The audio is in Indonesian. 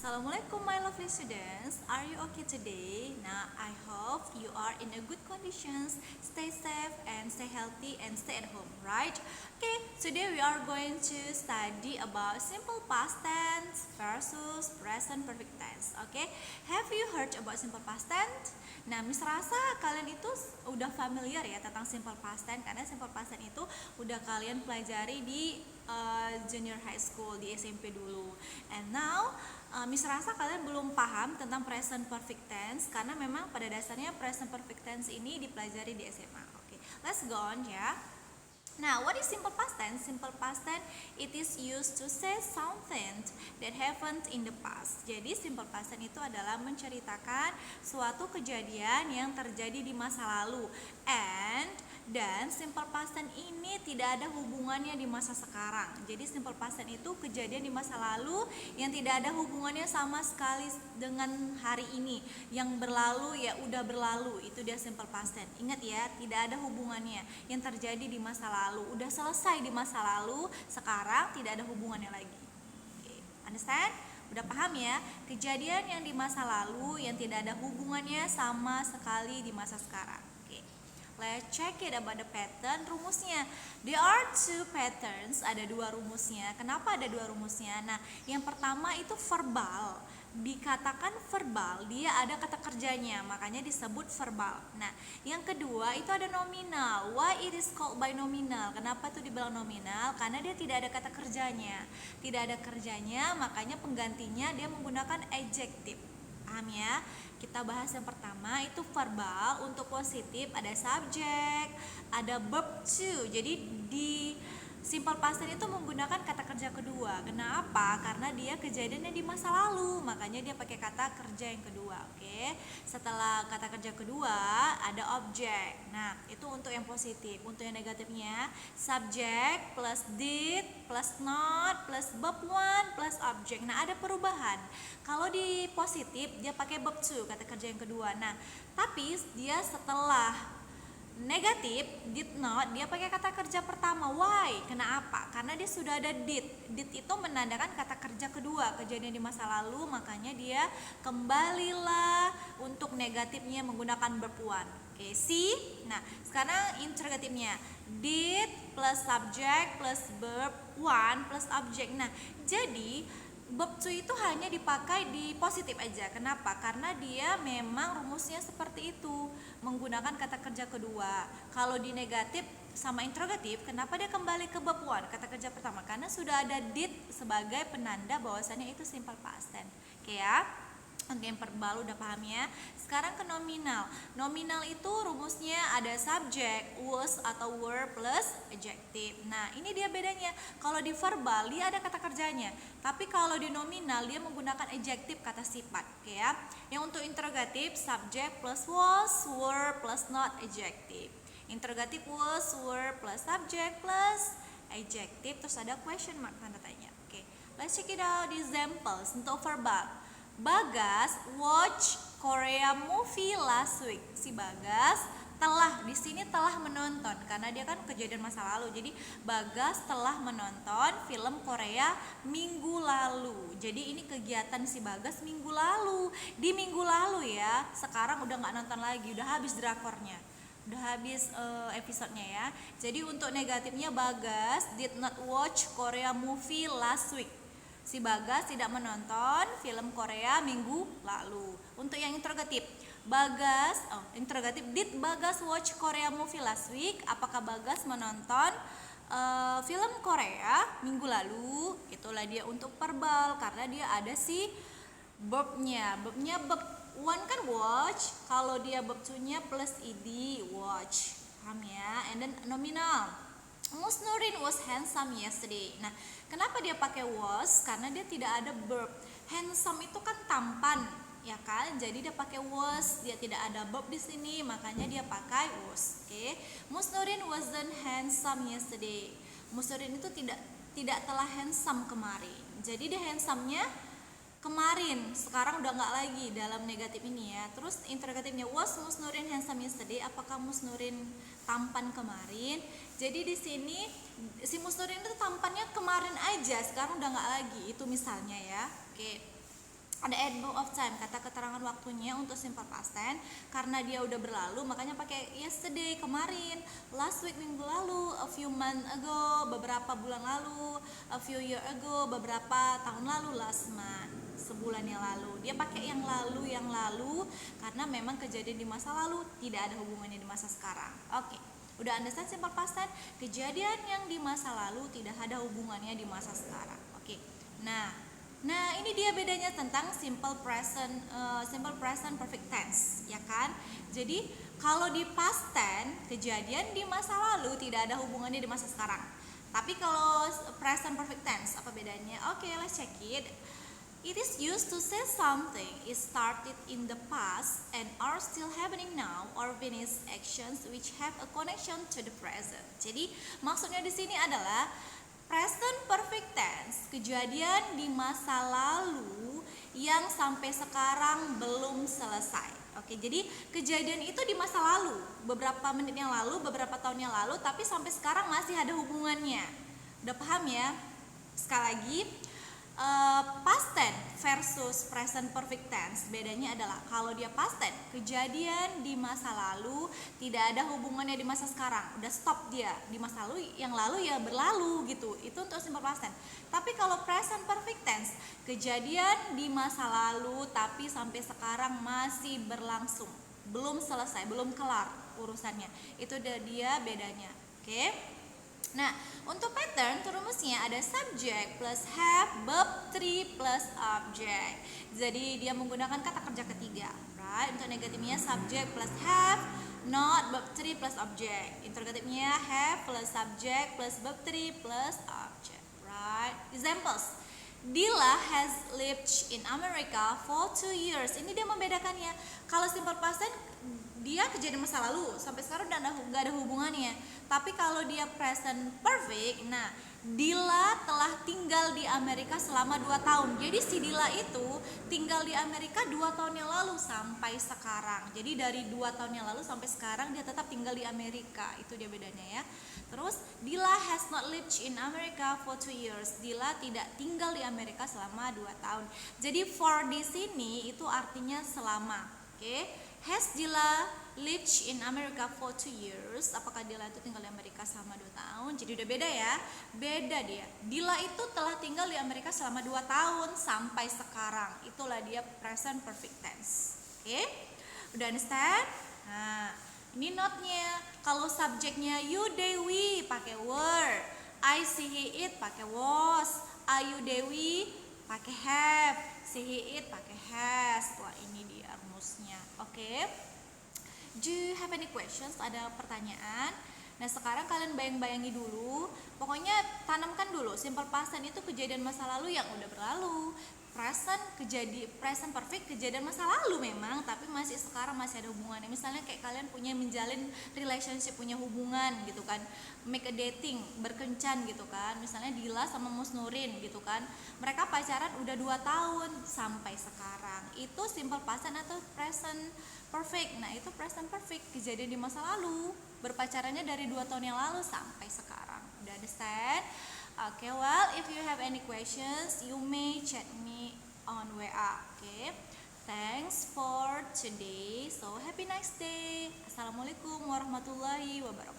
Assalamualaikum my lovely students. Are you okay today? Now I hope you are in a good conditions. Stay safe and stay healthy and stay at home, right? Okay, today we are going to study about simple past tense versus present perfect tense. Okay, have you heard about simple past tense? Nah, Miss rasa kalian itu udah familiar ya tentang simple past tense karena simple past tense itu udah kalian pelajari di junior high school di SMP dulu. And now Miss rasa kalian belum paham tentang present perfect tense karena memang pada dasarnya present perfect tense ini dipelajari di SMA. Oke, let's go on ya. Now, what is simple past tense? Simple past tense, it is used to say something that happened in the past. Jadi, simple past tense itu adalah menceritakan suatu kejadian yang terjadi di masa lalu. Dan simple past tense ini tidak ada hubungannya di masa sekarang. Jadi, simple past tense itu kejadian di masa lalu yang tidak ada hubungannya sama sekali dengan hari ini. Yang berlalu ya udah berlalu, itu dia simple past tense. Ingat ya, tidak ada hubungannya yang terjadi di masa lalu. Udah selesai di masa lalu, sekarang tidak ada hubungannya lagi. Okay. Understand? Udah paham ya? Kejadian yang di masa lalu yang tidak ada hubungannya sama sekali di masa sekarang. Okay. Let's check it about the pattern. Rumusnya, there are two patterns. Ada dua rumusnya. Kenapa ada dua rumusnya? Nah, yang pertama itu verbal. Dikatakan verbal, dia ada kata kerjanya, makanya disebut verbal. Nah, yang kedua itu ada nominal. Why it is called by nominal? Kenapa itu dibilang nominal? Karena dia tidak ada kata kerjanya. Tidak ada kerjanya, makanya penggantinya dia menggunakan adjective. Paham ya? Kita bahas yang pertama itu verbal. Untuk positif ada subject, ada verb to. Jadi di simple past tense itu menggunakan kata kerja kedua. Kenapa? Karena dia kejadiannya di masa lalu, makanya dia pakai kata kerja yang kedua. Oke. Setelah kata kerja kedua ada objek. Nah, itu untuk yang positif. Untuk yang negatifnya subject plus did plus not plus verb one plus object. Nah, ada perubahan. Kalau di positif dia pakai verb to, kata kerja yang kedua. Nah, tapi dia setelah negatif, did not, dia pakai kata kerja pertama. Why? Kenapa? Karena dia sudah ada did. Did itu menandakan kata kerja kedua, kejadian di masa lalu, makanya dia kembalilah untuk negatifnya menggunakan verb one. Oke, see? Nah, sekarang interrogatifnya. Did plus subject plus verb one plus object. Nah, jadi verb to itu hanya dipakai di positif aja. Kenapa? Karena dia memang rumusnya seperti itu, menggunakan kata kerja kedua. Kalau di negatif sama interrogatif, kenapa dia kembali ke verb one, kata kerja pertama? Karena sudah ada did sebagai penanda bahwasannya itu simple past tense. Oke ya. Untuk yang verbal udah paham ya. Sekarang ke nominal. Nominal itu rumusnya ada subject, was atau were plus adjective. Nah, ini dia bedanya. Kalau di verbal dia ada kata kerjanya, tapi kalau di nominal dia menggunakan adjective, kata sifat. Oke ya. Yang untuk interrogatif subject plus was, were plus not adjective. Interrogatif was, were plus subject plus adjective, terus ada question mark, tanda tanya. Oke. Let's check it out the examples untuk verbal. Bagas watch Korea movie last week. Si Bagas di sini telah menonton karena dia kan kejadian masa lalu. Jadi Bagas telah menonton film Korea minggu lalu. Jadi ini kegiatan si Bagas minggu lalu. Di minggu lalu ya. Sekarang udah nggak nonton lagi, udah habis drakornya. Udah habis episodenya ya. Jadi untuk negatifnya Bagas did not watch Korea movie last week. Si Bagas tidak menonton film Korea minggu lalu. Untuk yang interrogatif, interrogatif, did Bagas watch Korea movie last week? Apakah Bagas menonton film Korea minggu lalu? Itulah dia untuk verbal karena dia ada si verbnya. Verbnya verb one kan watch, kalau dia verb two-nya plus ed, watch. Paham ya? And then nominal. Mus Nurin was handsome yesterday. Nah, kenapa dia pakai was? Karena dia tidak ada verb. Handsome itu kan tampan, ya kan? Jadi dia pakai was, dia tidak ada verb di sini, makanya dia pakai was. Oke. Mus Nurin wasn't handsome yesterday. Mus Nurin itu tidak telah handsome kemarin. Jadi dia handsome-nya kemarin, sekarang udah nggak lagi dalam negatif ini ya. Terus interrogatifnya, was Mus Nurin handsome yesterday? Apakah Mus Nurin tampan kemarin? Jadi di sini si Mus Nurin itu tampannya kemarin aja, sekarang udah nggak lagi. Itu misalnya ya. Oke. Ada above of time, kata keterangan waktunya untuk simple past tense karena dia udah berlalu, makanya pakai yesterday, kemarin, last week, minggu lalu, a few months ago, beberapa bulan lalu, a few year ago, beberapa tahun lalu, last month, sebulan yang lalu. Dia pakai yang lalu karena memang kejadian di masa lalu, tidak ada hubungannya di masa sekarang. Oke. Udah understand simple past tense? Kejadian yang di masa lalu tidak ada hubungannya di masa sekarang. Oke. Nah, ini dia bedanya tentang simple present perfect tense, ya kan? Jadi kalau di past tense, kejadian di masa lalu tidak ada hubungannya di masa sekarang. Tapi kalau present perfect tense, apa bedanya? Oke, let's check it. It is used to say something is started in the past and are still happening now, or finish actions which have a connection to the present. Jadi maksudnya di sini adalah present perfect tense, kejadian di masa lalu yang sampai sekarang belum selesai. Oke, jadi kejadian itu di masa lalu, beberapa menit yang lalu, beberapa tahun yang lalu, tapi sampai sekarang masih ada hubungannya. Udah paham ya? Sekali lagi, past tense versus present perfect tense, bedanya adalah kalau dia past tense, kejadian di masa lalu tidak ada hubungannya di masa sekarang, udah stop dia di masa lalu, yang lalu ya berlalu gitu, itu untuk simple past tense. Tapi kalau present perfect tense, kejadian di masa lalu tapi sampai sekarang masih berlangsung, belum selesai, belum kelar urusannya, itu dia bedanya. Oke? Nah, untuk pattern rumusnya ada subject plus have, verb 3 plus object. Jadi dia menggunakan kata kerja ketiga, right? Untuk negatifnya subject plus have, not, verb 3 plus object. Interrogatifnya have plus subject plus verb 3 plus object, right? Examples. Dila has lived in America for 2 years. Ini dia membedakannya. Kalau simple past tense dia kejadian masa lalu, sampai sekarang udah gak ada hubungannya. Tapi kalau dia present perfect, nah Dila telah tinggal di Amerika selama 2 tahun. Jadi si Dila itu tinggal di Amerika 2 tahun yang lalu sampai sekarang. Jadi dari 2 tahun yang lalu sampai sekarang dia tetap tinggal di Amerika. Itu dia bedanya ya. Terus Dila has not lived in America for 2 years. Dila tidak tinggal di Amerika selama 2 tahun. Jadi for di sini itu artinya selama. Oke. Has Dila lived in America for 2 years? Apakah Dila itu tinggal di Amerika selama 2 tahun? Jadi udah beda ya. Beda dia. Dila itu telah tinggal di Amerika selama 2 tahun sampai sekarang. Itulah dia present perfect tense. Oke? Udah understand? Nah, ini note-nya. Kalau subjeknya you, they, we pakai were. I, see, he, it pakai was. Are you, Dewi pakai have. See, he, it pakai has. Wah, ini dia rumusnya. Oke. Do you have any questions? Ada pertanyaan? Nah, sekarang kalian bayang-bayangi dulu. Pokoknya tanamkan dulu simple past tense itu kejadian masa lalu yang udah berlalu. Present perfect kejadian masa lalu memang, tapi masih sekarang masih ada hubungannya. Misalnya kayak kalian menjalin relationship, punya hubungan gitu kan, make a dating, berkencan gitu kan. Misalnya Dila sama Mus Nurin gitu kan, mereka pacaran udah 2 tahun sampai sekarang. Itu simple past tense atau present perfect? Nah, itu present perfect, kejadian di masa lalu, berpacarannya dari 2 tahun yang lalu sampai sekarang. Udah understand? Okay, well, if you have any questions, you may chat me on WA. Okay, thanks for today. So, happy next day. Assalamualaikum warahmatullahi wabarakatuh.